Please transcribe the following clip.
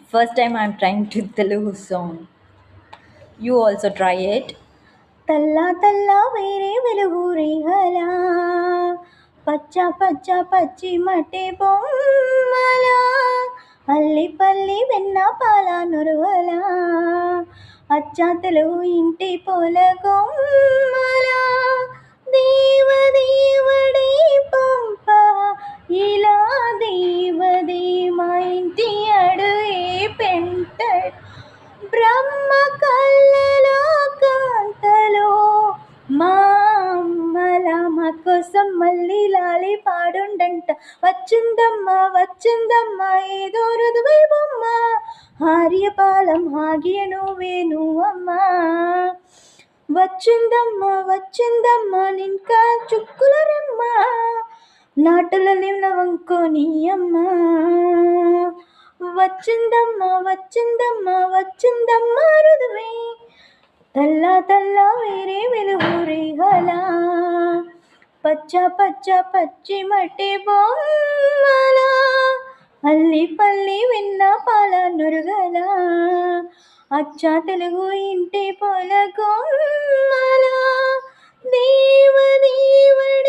First time I'm trying to Telugu song. You also try it. తల్లా తల్లా వేరే వెలుగురి హలా పచ్చ పచ్చ పచ్చి మట్టి బొమ్మల అల్లి పల్లి వెన్న పాల నురుగల అచ్చ తెలుగు ఇంటి పోల కొమ్మల దేవ దేవుడి పంప ఇలా దేవది మా ఇంటి అడుగే పెంట బ్రహ్మ కళ్ళలో కాంతలో మా అమ్మల మా కోసం మళ్ళీ లాలి పాడుండంట వచ్చిందమ్మ వచ్చిందమ్మ ఏదో రుదువై బొమ్మ ఆర్యపాలెం ఆగియ నువ్వేను అమ్మ వచ్చిందమ్మ వచ్చిందమ్మ నింకా చుక్కుల రమ్మ నాటుల నిలవంకొని అమ్మ వచ్చిందమ్మ వచ్చిందమ్మ వచ్చిందమ్మ రుదువే తల్లా తల్లా వేరే వెలుగురి హలా పచ్చ పచ్చ పచ్చి మట్టి బొమ్మల అల్లి పల్లి వెన్న పాల నురుగల అచ్చ తెలుగు ఇంటి పొల కొమ్మల దేవ దేవుడి